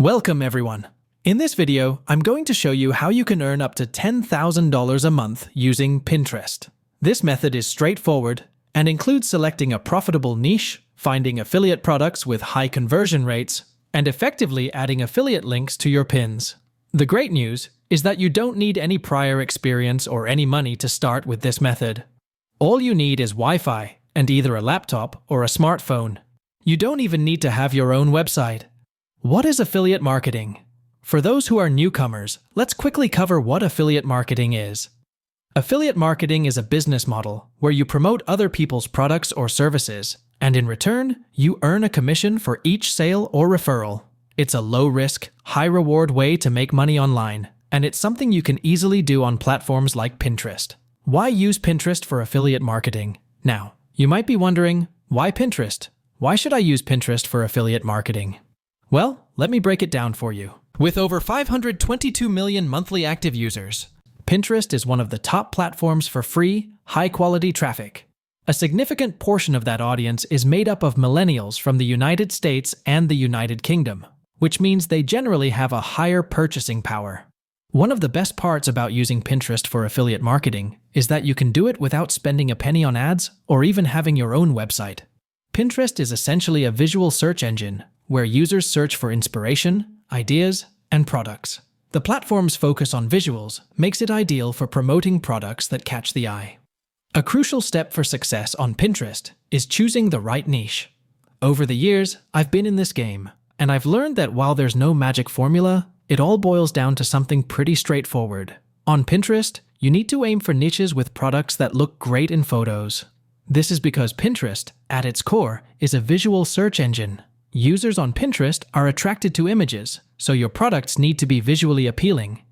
Welcome everyone. In this video, I'm going to show you how you can earn up to $10,000 a month using Pinterest. This method is straightforward and includes selecting a profitable niche, finding affiliate products with high conversion rates, and effectively adding affiliate links to your pins. The great news is that you don't need any prior experience or any money to start with this method. All you need is Wi-Fi and either a laptop or a smartphone. You don't even need to have your own website. What is affiliate marketing? For those who are newcomers, let's quickly cover what affiliate marketing is. Affiliate marketing is a business model where you promote other people's products or services, and in return, you earn a commission for each sale or referral. It's a low-risk, high-reward way to make money online, and it's something you can easily do on platforms like Pinterest. Why use Pinterest for affiliate marketing? Now, you might be wondering, why Pinterest? Why should I use Pinterest for affiliate marketing? Well, let me break it down for you. With over 522 million monthly active users, Pinterest is one of the top platforms for free, high-quality traffic. A significant portion of that audience is made up of millennials from the United States and the United Kingdom, which means they generally have a higher purchasing power. One of the best parts about using Pinterest for affiliate marketing is that you can do it without spending a penny on ads or even having your own website. Pinterest is essentially a visual search engine where users search for inspiration, ideas, and products. The platform's focus on visuals makes it ideal for promoting products that catch the eye. A crucial step for success on Pinterest is choosing the right niche. Over the years, I've been in this game, and I've learned that while there's no magic formula, it all boils down to something pretty straightforward. On Pinterest, you need to aim for niches with products that look great in photos. This is because Pinterest, at its core, is a visual search engine. Users on Pinterest are attracted to images, so your products need to be visually appealing.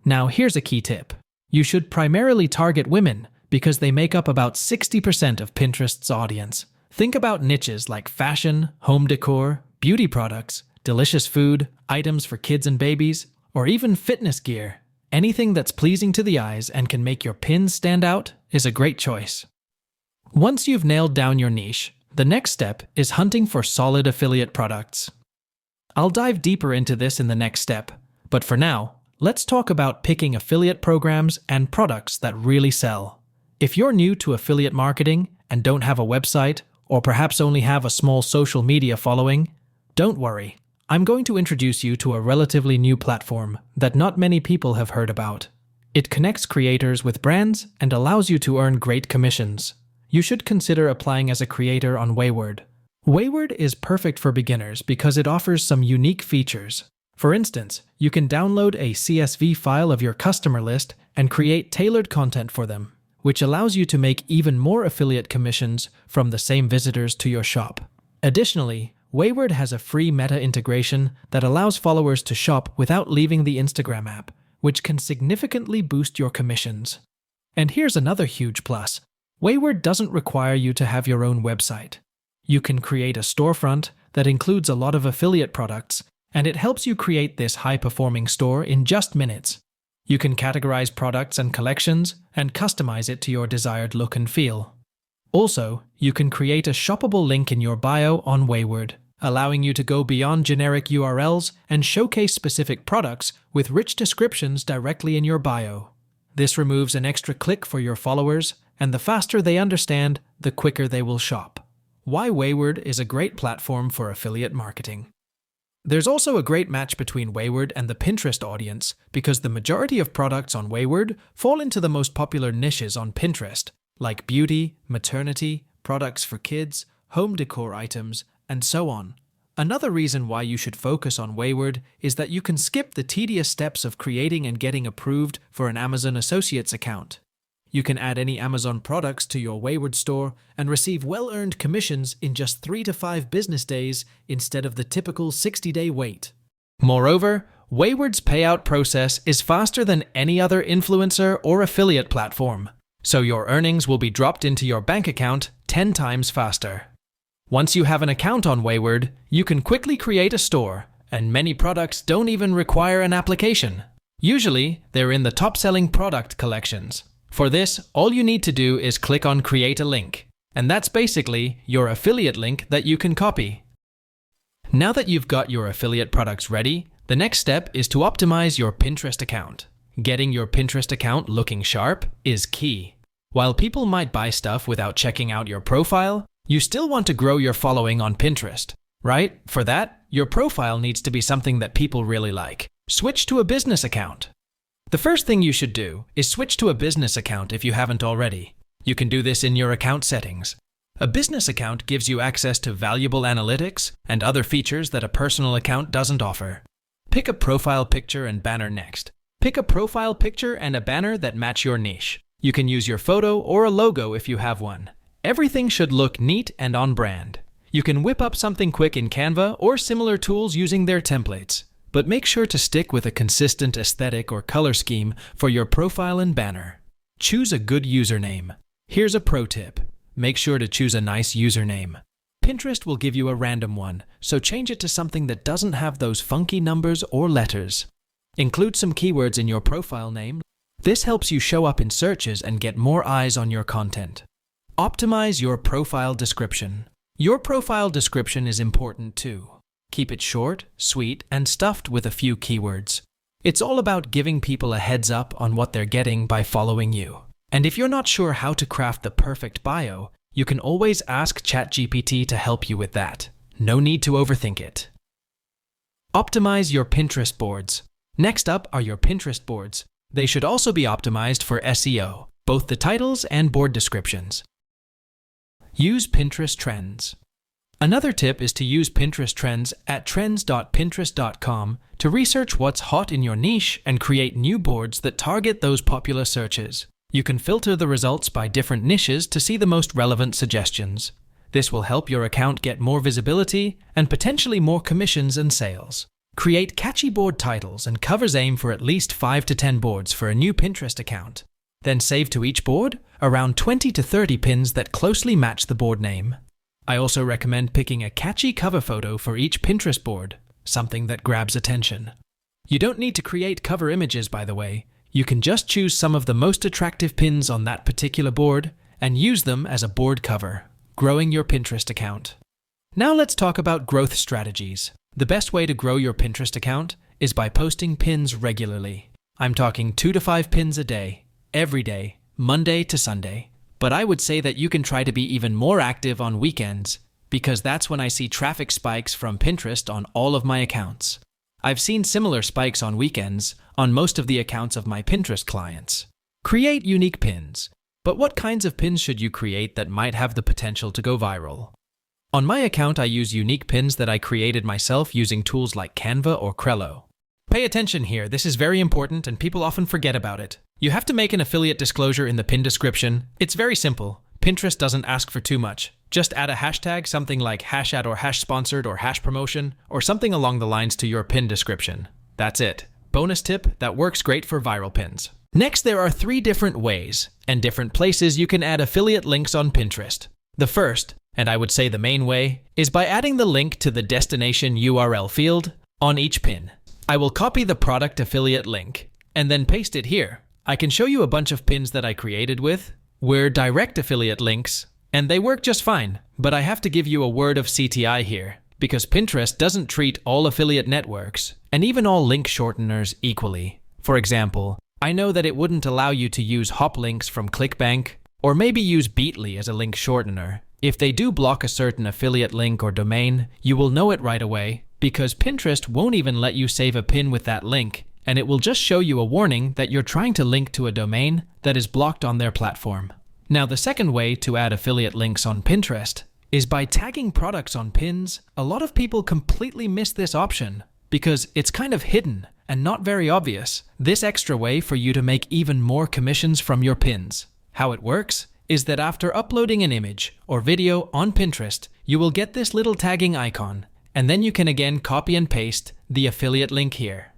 Now here's a key tip. You should primarily target women because they make up about 60% of Pinterest's audience. Think about niches like fashion, home decor, beauty products, delicious food, items for kids and babies, or even fitness gear. Anything that's pleasing to the eyes and can make your pins stand out is a great choice. Once you've nailed down your niche, the next step is hunting for solid affiliate products. I'll dive deeper into this in the next step, but for now, let's talk about picking affiliate programs and products that really sell. If you're new to affiliate marketing and don't have a website, or perhaps only have a small social media following, don't worry. I'm going to introduce you to a relatively new platform that not many people have heard about. It connects creators with brands and allows you to earn great commissions. You should consider applying as a creator on Wayward. Wayward is perfect for beginners because it offers some unique features. For instance, you can download a CSV file of your customer list and create tailored content for them, which allows you to make even more affiliate commissions from the same visitors to your shop. Additionally, Wayward has a free meta integration that allows followers to shop without leaving the Instagram app, which can significantly boost your commissions. And here's another huge plus. Wayward doesn't require you to have your own website. You can create a storefront that includes a lot of affiliate products, and it helps you create this high-performing store in just minutes. You can categorize products and collections and customize it to your desired look and feel. Also, you can create a shoppable link in your bio on Wayward, allowing you to go beyond generic URLs and showcase specific products with rich descriptions directly in your bio. This removes an extra click for your followers, and the faster they understand, the quicker they will shop. Why Wayward is a great platform for affiliate marketing. There's also a great match between Wayward and the Pinterest audience because the majority of products on Wayward fall into the most popular niches on Pinterest, like beauty, maternity, products for kids, home decor items, and so on. Another reason why you should focus on Wayward is that you can skip the tedious steps of creating and getting approved for an Amazon Associates account. You can add any Amazon products to your Wayward store and receive well-earned commissions in just 3 to 5 business days instead of the typical 60-day wait. Moreover, Wayward's payout process is faster than any other influencer or affiliate platform, so your earnings will be dropped into your bank account 10 times faster. Once you have an account on Wayward, you can quickly create a store, and many products don't even require an application. Usually, they're in the top-selling product collections. For this, all you need to do is click on Create a Link, and that's basically your affiliate link that you can copy. Now that you've got your affiliate products ready, The next step is to optimize your Pinterest account. Getting your Pinterest account looking sharp is key. While people might buy stuff without checking out your profile, you still want to grow your following on Pinterest, right? For that, your profile needs to be something that people really like. Switch to a business account. The first thing you should do is switch to a business account if you haven't already. You can do this in your account settings. A business account gives you access to valuable analytics and other features that a personal account doesn't offer. Pick a profile picture and banner next. Pick a profile picture and a banner that match your niche. You can use your photo or a logo if you have one. Everything should look neat and on brand. You can whip up something quick in Canva or similar tools using their templates, but make sure to stick with a consistent aesthetic or color scheme for your profile and banner. Choose a good username. Here's a pro tip. Make sure to choose a nice username. Pinterest will give you a random one, so change it to something that doesn't have those funky numbers or letters. Include some keywords in your profile name. This helps you show up in searches and get more eyes on your content. Optimize your profile description. Your profile description is important too. Keep it short, sweet, and stuffed with a few keywords. It's all about giving people a heads up on what they're getting by following you. And if you're not sure how to craft the perfect bio, you can always ask ChatGPT to help you with that. No need to overthink it. Optimize your Pinterest boards. Next up are your Pinterest boards. They should also be optimized for SEO, both the titles and board descriptions. Use Pinterest Trends. Another tip is to use Pinterest Trends at trends.pinterest.com to research what's hot in your niche and create new boards that target those popular searches. You can filter the results by different niches to see the most relevant suggestions. This will help your account get more visibility and potentially more commissions and sales. Create catchy board titles and covers. Aim for at least 5 to 10 boards for a new Pinterest account. Then save to each board around 20 to 30 pins that closely match the board name. I also recommend picking a catchy cover photo for each Pinterest board, something that grabs attention. You don't need to create cover images, by the way. You can just choose some of the most attractive pins on that particular board and use them as a board cover, growing your Pinterest account. Now let's talk about growth strategies. The best way to grow your Pinterest account is by posting pins regularly. I'm talking 2 to 5 pins a day, every day, Monday to Sunday. But I would say that you can try to be even more active on weekends, because that's when I see traffic spikes from Pinterest on all of my accounts. I've seen similar spikes on weekends on most of the accounts of my Pinterest clients. Create unique pins. But what kinds of pins should you create that might have the potential to go viral? On my account, I use unique pins that I created myself using tools like Canva or Trello. Pay attention here, this is very important and people often forget about it. You have to make an affiliate disclosure in the pin description. It's very simple. Pinterest doesn't ask for too much. Just add a hashtag, something like #ad or #sponsored or #promotion, or something along the lines to your pin description. That's it. Bonus tip, that works great for viral pins. Next, there are 3 different ways and different places you can add affiliate links on Pinterest. The first, and I would say the main way, is by adding the link to the destination URL field on each pin. I will copy the product affiliate link and then paste it here. I can show you a bunch of pins that I created with. We're direct affiliate links, and they work just fine, but I have to give you a word of CTI here, because Pinterest doesn't treat all affiliate networks, and even all link shorteners, equally. For example, I know that it wouldn't allow you to use hop links from ClickBank, or maybe use Beatly as a link shortener. If they do block a certain affiliate link or domain, you will know it right away, because Pinterest won't even let you save a pin with that link, and it will just show you a warning that you're trying to link to a domain that is blocked on their platform. Now, the second way to add affiliate links on Pinterest is by tagging products on pins. A lot of people completely miss this option because it's kind of hidden and not very obvious. This extra way for you to make even more commissions from your pins. How it works is that after uploading an image or video on Pinterest, you will get this little tagging icon, and then you can again copy and paste the affiliate link here.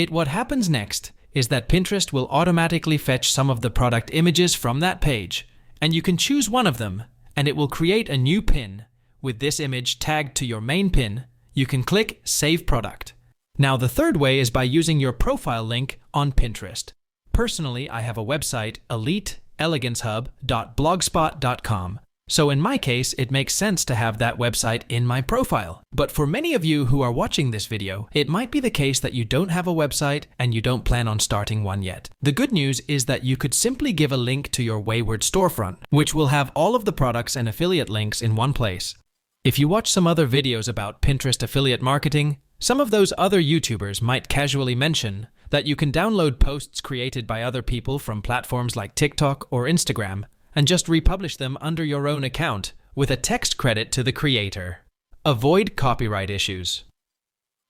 What happens next is that Pinterest will automatically fetch some of the product images from that page, and you can choose one of them, and it will create a new pin with this image tagged to your main pin. You can click Save Product. Now, the third way is by using your profile link on Pinterest. Personally, I have a website, eliteelegancehub.blogspot.com. So in my case, it makes sense to have that website in my profile. But for many of you who are watching this video, it might be the case that you don't have a website and you don't plan on starting one yet. The good news is that you could simply give a link to your Wayward storefront, which will have all of the products and affiliate links in one place. If you watch some other videos about Pinterest affiliate marketing, some of those other YouTubers might casually mention that you can download posts created by other people from platforms like TikTok or Instagram and just republish them under your own account with a text credit to the creator. Avoid copyright issues.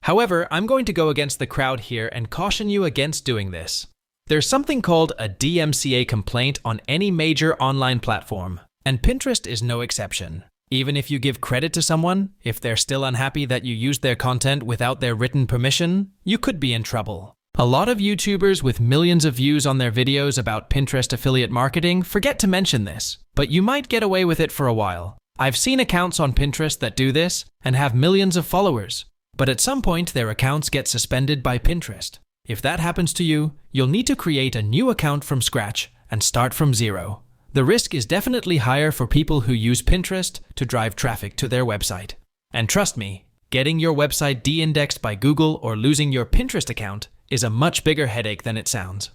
However, I'm going to go against the crowd here and caution you against doing this. There's something called a DMCA complaint on any major online platform, and Pinterest is no exception. Even if you give credit to someone, if they're still unhappy that you used their content without their written permission, you could be in trouble. A lot of YouTubers with millions of views on their videos about Pinterest affiliate marketing forget to mention this, but you might get away with it for a while. I've seen accounts on Pinterest that do this and have millions of followers, but at some point their accounts get suspended by Pinterest. If that happens to you, you'll need to create a new account from scratch and start from zero. The risk is definitely higher for people who use Pinterest to drive traffic to their website. And trust me, getting your website de-indexed by Google or losing your Pinterest account is a much bigger headache than it sounds.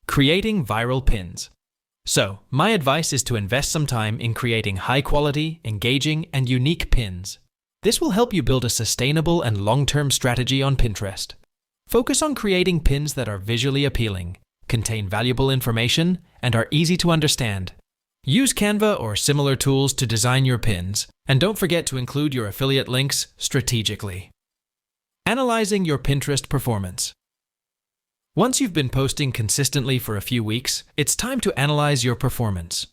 Creating viral pins. So, my advice is to invest some time in creating high-quality, engaging, and unique pins. This will help you build a sustainable and long-term strategy on Pinterest. Focus on creating pins that are visually appealing, contain valuable information, and are easy to understand. Use Canva or similar tools to design your pins, and don't forget to include your affiliate links strategically. Analyzing your Pinterest performance. Once you've been posting consistently for a few weeks, it's time to analyze your performance.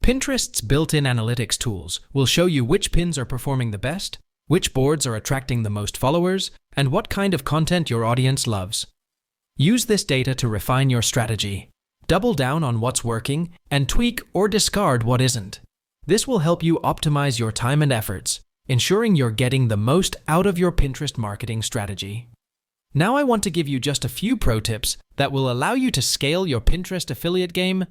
Pinterest's built-in analytics tools will show you which pins are performing the best, which boards are attracting the most followers, and what kind of content your audience loves. Use this data to refine your strategy. Double down on what's working and tweak or discard what isn't. This will help you optimize your time and efforts, ensuring you're getting the most out of your Pinterest marketing strategy. Now I want to give you just a few pro tips that will allow you to scale your Pinterest affiliate game.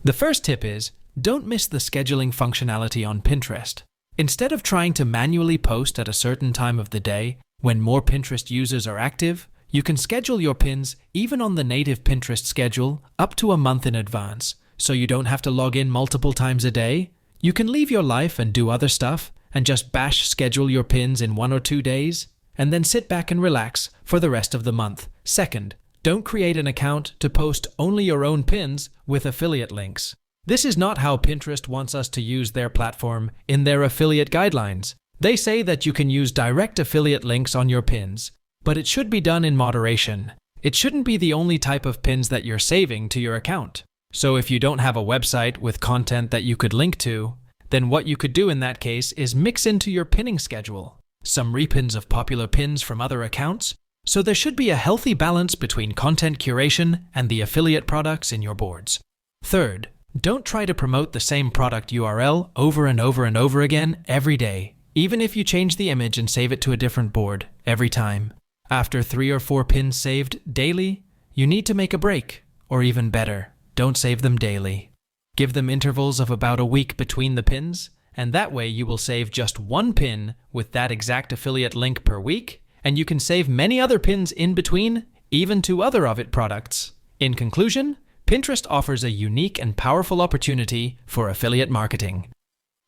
The first tip is, don't miss the scheduling functionality on Pinterest. Instead of trying to manually post at a certain time of the day, when more Pinterest users are active, you can schedule your pins even on the native Pinterest schedule up to a month in advance, so you don't have to log in multiple times a day. You can leave your life and do other stuff and just bash schedule your pins in 1 or 2 days, and then sit back and relax for the rest of the month. Second, don't create an account to post only your own pins with affiliate links. This is not how Pinterest wants us to use their platform in their affiliate guidelines. They say that you can use direct affiliate links on your pins, but it should be done in moderation. It shouldn't be the only type of pins that you're saving to your account. So if you don't have a website with content that you could link to, then what you could do in that case is mix into your pinning schedule some repins of popular pins from other accounts, so there should be a healthy balance between content curation and the affiliate products in your boards. Third, don't try to promote the same product URL over and over and over again every day, even if you change the image and save it to a different board every time. After 3 or 4 pins saved daily, you need to make a break, or even better, don't save them daily. Give them intervals of about a week between the pins, and that way you will save just 1 pin with that exact affiliate link per week, and you can save many other pins in between, even to other of it products. In conclusion, Pinterest offers a unique and powerful opportunity for affiliate marketing.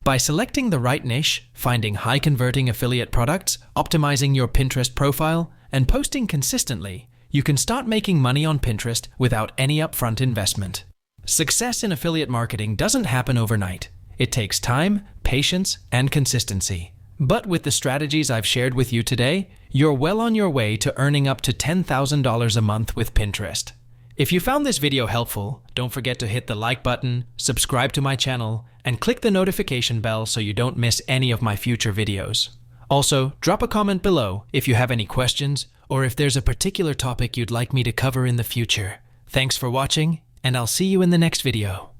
By selecting the right niche, finding high-converting affiliate products, optimizing your Pinterest profile, and posting consistently, you can start making money on Pinterest without any upfront investment. Success in affiliate marketing doesn't happen overnight. It takes time, patience, and consistency. But with the strategies I've shared with you today, you're well on your way to earning up to $10,000 a month with Pinterest. If you found this video helpful, don't forget to hit the like button, subscribe to my channel, and click the notification bell so you don't miss any of my future videos. Also, drop a comment below if you have any questions or if there's a particular topic you'd like me to cover in the future. Thanks for watching, and I'll see you in the next video.